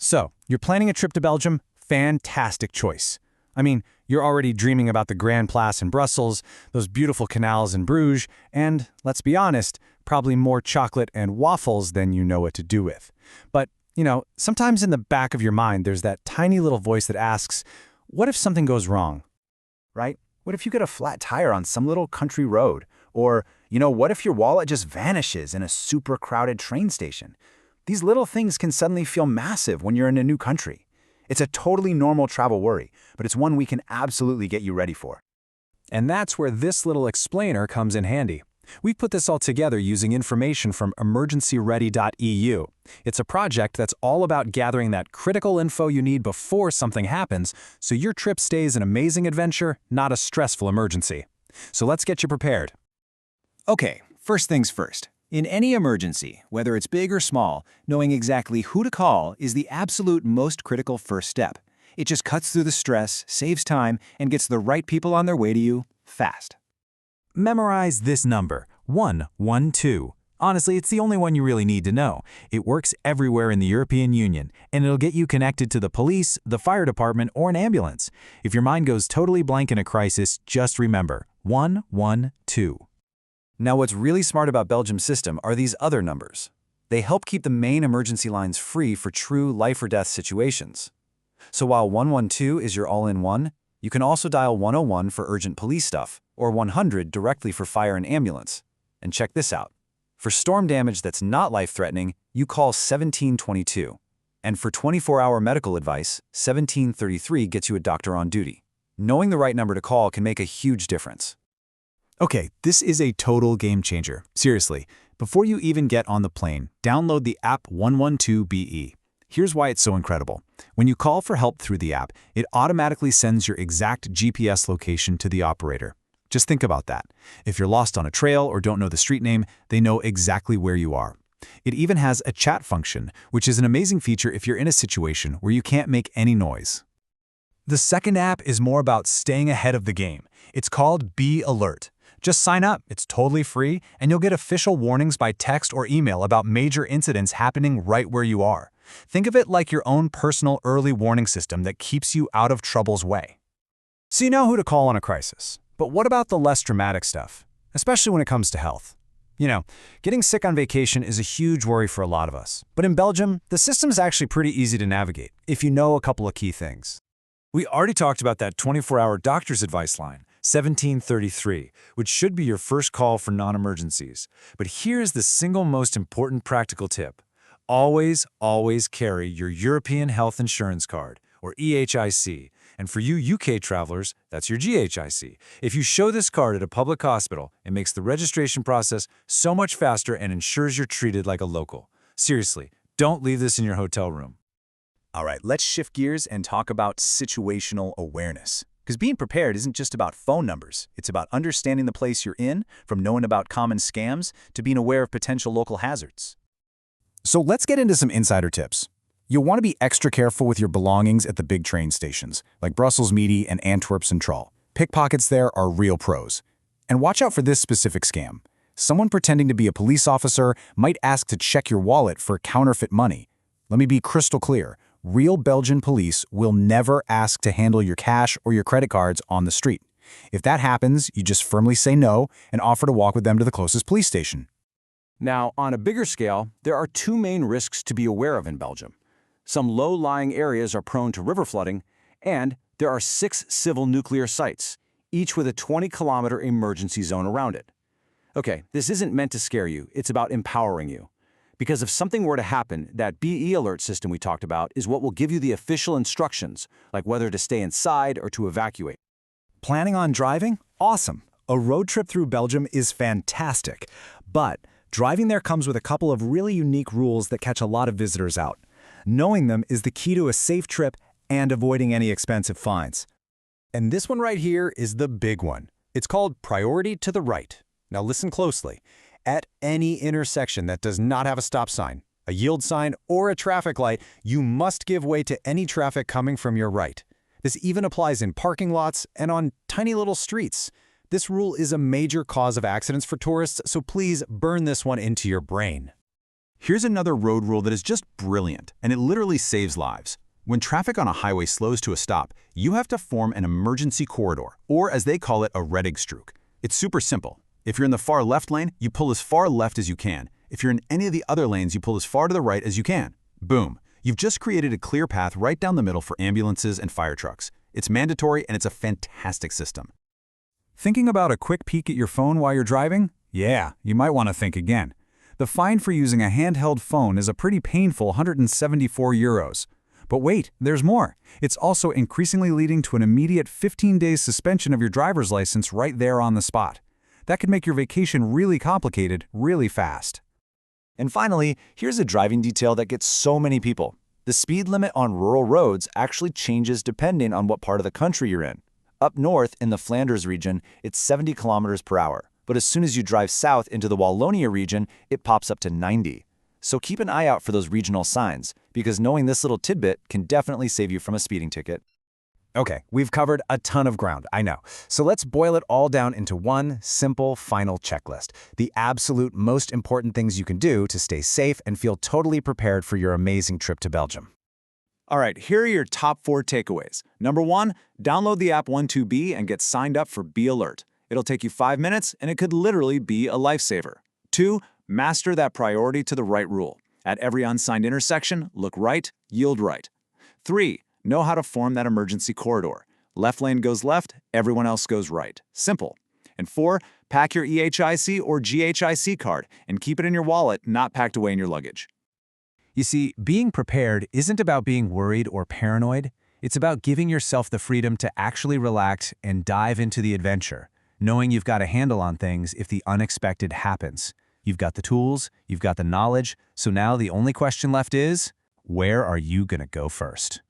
So, you're planning a trip to Belgium? Fantastic choice. I mean, you're already dreaming about the Grand Place in Brussels, those beautiful canals in Bruges, and, let's be honest, probably more chocolate and waffles than you know what to do with. But, sometimes in the back of your mind there's that tiny little voice that asks, what if something goes wrong? Right? What if you get a flat tire on some little country road? Or, what if your wallet just vanishes in a super crowded train station? These little things can suddenly feel massive when you're in a new country. It's a totally normal travel worry, but it's one we can absolutely get you ready for. And that's where this little explainer comes in handy. We've put this all together using information from EmergencyReady.eu. It's a project that's all about gathering that critical info you need before something happens, so your trip stays an amazing adventure, not a stressful emergency. So let's get you prepared. Okay, first things first. In any emergency, whether it's big or small, knowing exactly who to call is the absolute most critical first step. It just cuts through the stress, saves time, and gets the right people on their way to you fast. Memorize this number, 112. Honestly, it's the only one you really need to know. It works everywhere in the European Union, and it'll get you connected to the police, the fire department, or an ambulance. If your mind goes totally blank in a crisis, just remember, 112. Now, what's really smart about Belgium's system are these other numbers. They help keep the main emergency lines free for true life-or-death situations. So while 112 is your all-in-one, you can also dial 101 for urgent police stuff, or 100 directly for fire and ambulance. And check this out. For storm damage that's not life-threatening, you call 1722. And for 24-hour medical advice, 1733 gets you a doctor on duty. Knowing the right number to call can make a huge difference. Okay, this is a total game changer. Seriously, before you even get on the plane, download the app 112BE. Here's why it's so incredible. When you call for help through the app, it automatically sends your exact GPS location to the operator. Just think about that. If you're lost on a trail or don't know the street name, they know exactly where you are. It even has a chat function, which is an amazing feature if you're in a situation where you can't make any noise. The second app is more about staying ahead of the game. It's called Be Alert. Just sign up, it's totally free, and you'll get official warnings by text or email about major incidents happening right where you are. Think of it like your own personal early warning system that keeps you out of trouble's way. So you know who to call in a crisis. But what about the less dramatic stuff, especially when it comes to health? Getting sick on vacation is a huge worry for a lot of us. But in Belgium, the system is actually pretty easy to navigate if you know a couple of key things. We already talked about that 24-hour doctor's advice line, 1733, which should be your first call for non-emergencies. But here's the single most important practical tip. Always, always carry your European Health Insurance Card, or EHIC. And for you UK travelers, that's your GHIC. If you show this card at a public hospital, it makes the registration process so much faster and ensures you're treated like a local. Seriously, don't leave this in your hotel room. All right, let's shift gears and talk about situational awareness. Because being prepared isn't just about phone numbers. It's about understanding the place you're in, from knowing about common scams to being aware of potential local hazards. So let's get into some insider tips. You'll want to be extra careful with your belongings at the big train stations, like Brussels Midi and Antwerp Centraal. Pickpockets there are real pros. And watch out for this specific scam. Someone pretending to be a police officer might ask to check your wallet for counterfeit money. Let me be crystal clear. Real Belgian police will never ask to handle your cash or your credit cards on the street. If that happens, you just firmly say no and offer to walk with them to the closest police station. Now, on a bigger scale, there are two main risks to be aware of in Belgium. Some low-lying areas are prone to river flooding, and there are 6 civil nuclear sites, each with a 20-kilometer emergency zone around it. Okay, this isn't meant to scare you, it's about empowering you. Because if something were to happen, that BE alert system we talked about is what will give you the official instructions, like whether to stay inside or to evacuate. Planning on driving? Awesome. A road trip through Belgium is fantastic. But driving there comes with a couple of really unique rules that catch a lot of visitors out. Knowing them is the key to a safe trip and avoiding any expensive fines. And this one right here is the big one. It's called priority to the right. Now listen closely. At any intersection that does not have a stop sign, a yield sign, or a traffic light, you must give way to any traffic coming from your right. This even applies in parking lots and on tiny little streets. This rule is a major cause of accidents for tourists, so please burn this one into your brain. Here's another road rule that is just brilliant, and it literally saves lives. When traffic on a highway slows to a stop, you have to form an emergency corridor, or as they call it, a Reddingstruik. It's super simple. If you're in the far left lane, you pull as far left as you can. If you're in any of the other lanes, you pull as far to the right as you can. Boom. You've just created a clear path right down the middle for ambulances and fire trucks. It's mandatory and it's a fantastic system. Thinking about a quick peek at your phone while you're driving? Yeah, you might want to think again. The fine for using a handheld phone is a pretty painful €174. But wait, there's more. It's also increasingly leading to an immediate 15 days suspension of your driver's license right there on the spot. That could make your vacation really complicated, really fast. And finally, here's a driving detail that gets so many people. The speed limit on rural roads actually changes depending on what part of the country you're in. Up north, in the Flanders region, it's 70 kilometers per hour. But as soon as you drive south into the Wallonia region, it pops up to 90. So keep an eye out for those regional signs, because knowing this little tidbit can definitely save you from a speeding ticket. Okay, we've covered a ton of ground, I know. So let's boil it all down into one simple final checklist. The absolute most important things you can do to stay safe and feel totally prepared for your amazing trip to Belgium. All right, here are your top 4 takeaways. Number 1, download the app 12B and get signed up for Be Alert. It'll take you 5 minutes, and it could literally be a lifesaver. 2, master that priority to the right rule. At every unsigned intersection, look right, yield right. 3, know how to form that emergency corridor. Left lane goes left, everyone else goes right. Simple. And 4, pack your EHIC or GHIC card and keep it in your wallet, not packed away in your luggage. You see, being prepared isn't about being worried or paranoid. It's about giving yourself the freedom to actually relax and dive into the adventure, knowing you've got a handle on things if the unexpected happens. You've got the tools, you've got the knowledge, so now the only question left is, where are you going to go first?